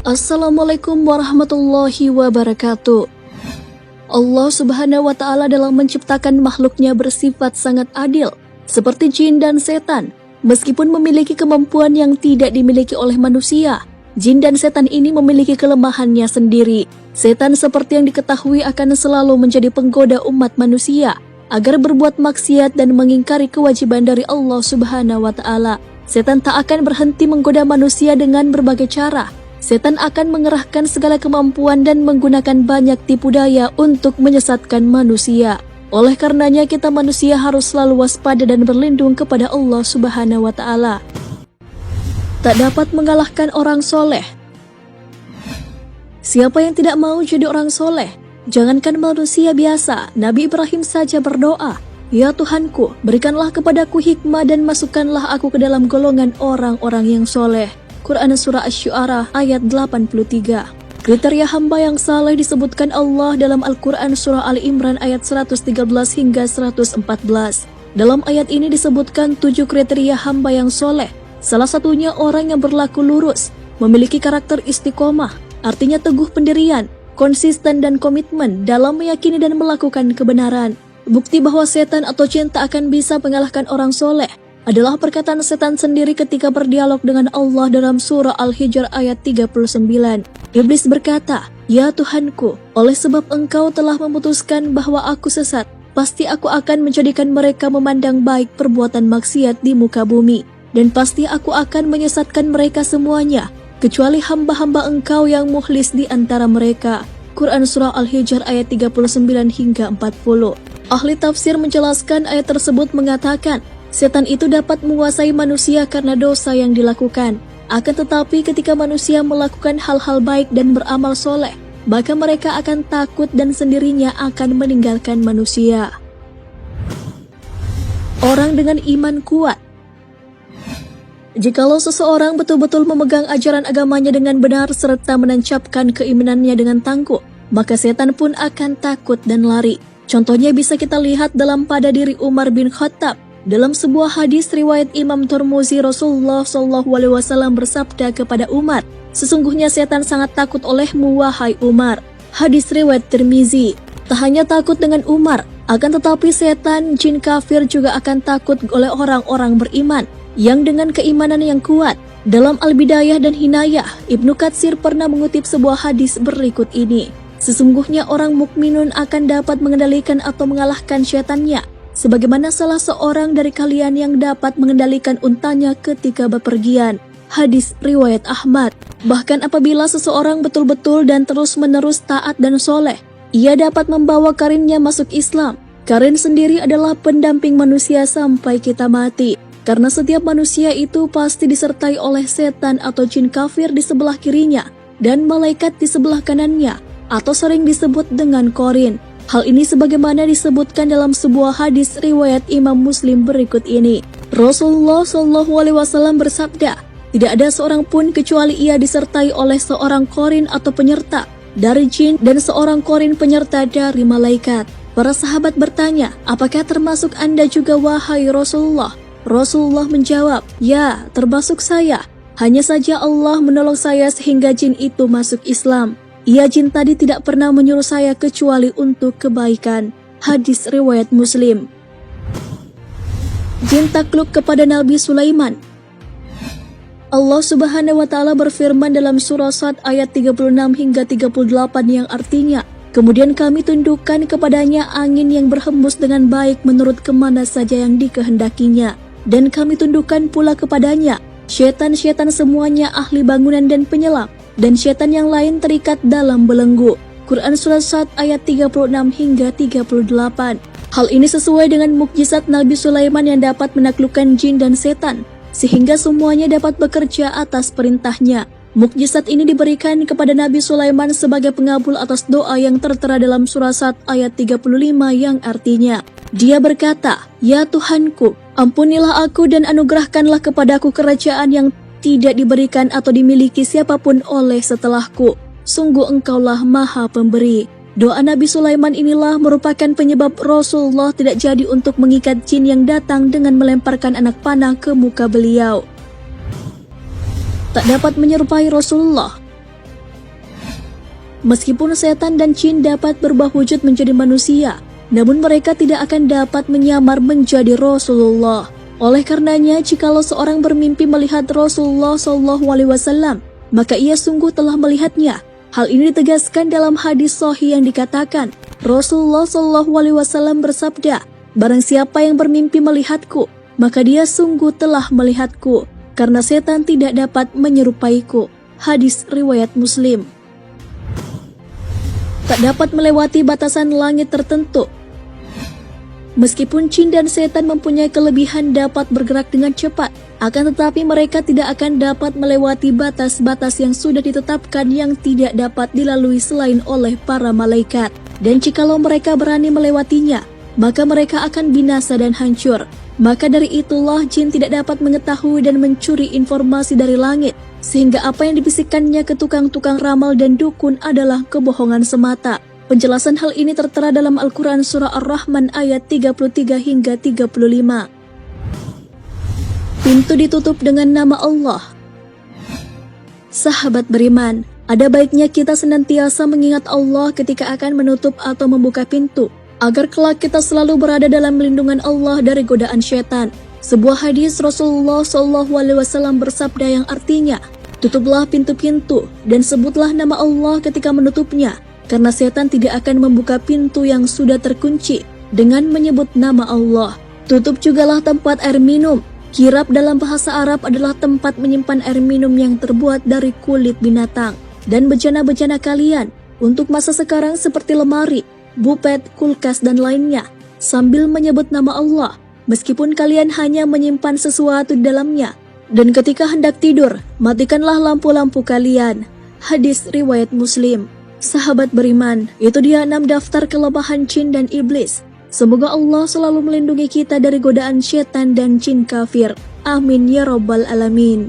Assalamualaikum warahmatullahi wabarakatuh. Allah Subhanahu wa Ta'ala dalam menciptakan makhluknya bersifat sangat adil, seperti jin dan setan. Meskipun memiliki kemampuan yang tidak dimiliki oleh manusia, jin dan setan ini memiliki kelemahannya sendiri. Setan seperti yang diketahui akan selalu menjadi penggoda umat manusia agar berbuat maksiat dan mengingkari kewajiban dari Allah Subhanahu wa Ta'ala. Setan tak akan berhenti menggoda manusia dengan berbagai cara. Setan akan mengerahkan segala kemampuan dan menggunakan banyak tipu daya untuk menyesatkan manusia. Oleh karenanya kita manusia harus selalu waspada dan berlindung kepada Allah Subhanahu wa Ta'ala. Tak dapat mengalahkan orang soleh. Siapa yang tidak mau jadi orang soleh? Jangankan manusia biasa, Nabi Ibrahim saja berdoa, "Ya Tuhanku, berikanlah kepadaku hikmah dan masukkanlah aku ke dalam golongan orang-orang yang soleh." Quran Surah Asy-Syu'ara ayat 83. Kriteria hamba yang saleh disebutkan Allah dalam Al-Quran Surah Ali Imran ayat 113 hingga 114. Dalam ayat ini disebutkan 7 kriteria hamba yang soleh. Salah satunya orang yang berlaku lurus, memiliki karakter istiqomah, artinya teguh pendirian, konsisten dan komitmen dalam meyakini dan melakukan kebenaran. Bukti bahwa setan atau jin tak akan bisa mengalahkan orang soleh adalah perkataan setan sendiri ketika berdialog dengan Allah dalam surah Al-Hijr ayat 39. Iblis berkata, "Ya Tuhanku, oleh sebab engkau telah memutuskan bahwa aku sesat, pasti aku akan menjadikan mereka memandang baik perbuatan maksiat di muka bumi, dan pasti aku akan menyesatkan mereka semuanya, kecuali hamba-hamba engkau yang mukhlis di antara mereka." Quran Surah Al-Hijr ayat 39 hingga 40. Ahli tafsir menjelaskan ayat tersebut mengatakan, setan itu dapat menguasai manusia karena dosa yang dilakukan. Akan tetapi ketika manusia melakukan hal-hal baik dan beramal soleh, maka mereka akan takut dan sendirinya akan meninggalkan manusia. Orang dengan iman kuat. Jikalau seseorang betul-betul memegang ajaran agamanya dengan benar serta menancapkan keimanannya dengan tangguh, maka setan pun akan takut dan lari. Contohnya bisa kita lihat dalam pada diri Umar bin Khattab. Dalam sebuah hadis riwayat Imam Tirmizi, Rasulullah SAW bersabda kepada Umar, "Sesungguhnya setan sangat takut olehmu, wahai Umar." Hadis riwayat Tirmizi. Tak hanya takut dengan Umar, akan tetapi setan, jin kafir juga akan takut oleh orang-orang beriman yang dengan keimanan yang kuat. Dalam Al-Bidayah dan Hinayah, Ibnu Katsir pernah mengutip sebuah hadis berikut ini. Sesungguhnya orang mukminun akan dapat mengendalikan atau mengalahkan syaitannya, sebagaimana salah seorang dari kalian yang dapat mengendalikan untanya ketika bepergian. Hadis riwayat Ahmad. Bahkan apabila seseorang betul-betul dan terus-menerus taat dan soleh, ia dapat membawa karinnya masuk Islam. Karin sendiri adalah pendamping manusia sampai kita mati. Karena setiap manusia itu pasti disertai oleh setan atau jin kafir di sebelah kirinya dan malaikat di sebelah kanannya, atau sering disebut dengan korin. Hal ini sebagaimana disebutkan dalam sebuah hadis riwayat Imam Muslim berikut ini. Rasulullah SAW bersabda, "Tidak ada seorang pun kecuali ia disertai oleh seorang korin atau penyerta dari jin dan seorang korin penyerta dari malaikat." Para sahabat bertanya, "Apakah termasuk Anda juga, wahai Rasulullah?" Rasulullah menjawab, "Ya, termasuk saya. Hanya saja Allah menolong saya sehingga jin itu masuk Islam. Ia jin tadi tidak pernah menyuruh saya kecuali untuk kebaikan." Hadis riwayat Muslim. Jin takluk kepada Nabi Sulaiman. Allah Subhanahu wa Ta'ala berfirman dalam surah Sad ayat 36 hingga 38 yang artinya, "Kemudian kami tundukkan kepadanya angin yang berhembus dengan baik menurut kemana saja yang dikehendakinya, dan kami tundukkan pula kepadanya syaitan-syaitan semuanya ahli bangunan dan penyelam, dan syaitan yang lain terikat dalam belenggu." Quran Surah Sad ayat 36 hingga 38. Hal ini sesuai dengan mukjizat Nabi Sulaiman yang dapat menaklukkan jin dan setan, sehingga semuanya dapat bekerja atas perintahnya. Mukjizat ini diberikan kepada Nabi Sulaiman sebagai pengabul atas doa yang tertera dalam Surah Sad ayat 35 yang artinya, dia berkata, "Ya Tuhanku, ampunilah aku dan anugerahkanlah kepadaku kerajaan yang tidak diberikan atau dimiliki siapapun oleh setelahku. Sungguh engkaulah maha pemberi." Doa Nabi Sulaiman inilah merupakan penyebab Rasulullah tidak jadi untuk mengikat jin yang datang dengan melemparkan anak panah ke muka beliau. Tak dapat menyerupai Rasulullah. Meskipun setan dan jin dapat berubah wujud menjadi manusia, namun mereka tidak akan dapat menyamar menjadi Rasulullah. Oleh karenanya, jikalau seorang bermimpi melihat Rasulullah SAW, maka ia sungguh telah melihatnya. Hal ini ditegaskan dalam hadis sahih yang dikatakan, Rasulullah SAW bersabda, "Barang siapa yang bermimpi melihatku, maka dia sungguh telah melihatku, karena setan tidak dapat menyerupaiku." Hadis riwayat Muslim. Tak dapat melewati batasan langit tertentu. Meskipun jin dan setan mempunyai kelebihan dapat bergerak dengan cepat, akan tetapi mereka tidak akan dapat melewati batas-batas yang sudah ditetapkan yang tidak dapat dilalui selain oleh para malaikat. Dan jikalau mereka berani melewatinya, maka mereka akan binasa dan hancur. Maka dari itulah jin tidak dapat mengetahui dan mencuri informasi dari langit, sehingga apa yang dibisikkannya ke tukang-tukang ramal dan dukun adalah kebohongan semata. Penjelasan hal ini tertera dalam Al-Quran Surah Ar-Rahman ayat 33 hingga 35. Pintu ditutup dengan nama Allah. Sahabat beriman, ada baiknya kita senantiasa mengingat Allah ketika akan menutup atau membuka pintu, agar kelak kita selalu berada dalam lindungan Allah dari godaan syaitan. Sebuah hadis Rasulullah SAW bersabda yang artinya, "Tutuplah pintu-pintu dan sebutlah nama Allah ketika menutupnya, karena setan tidak akan membuka pintu yang sudah terkunci dengan menyebut nama Allah." Tutup jugalah tempat air minum. Kirab dalam bahasa Arab adalah tempat menyimpan air minum yang terbuat dari kulit binatang. Dan bejana-bejana kalian untuk masa sekarang seperti lemari, bupet, kulkas, dan lainnya, sambil menyebut nama Allah, meskipun kalian hanya menyimpan sesuatu di dalamnya. Dan ketika hendak tidur, matikanlah lampu-lampu kalian. Hadis riwayat Muslim. Sahabat beriman, itu dia 6 daftar kelemahan jin dan iblis. Semoga Allah selalu melindungi kita dari godaan syaitan dan jin kafir. Amin ya rabbal alamin.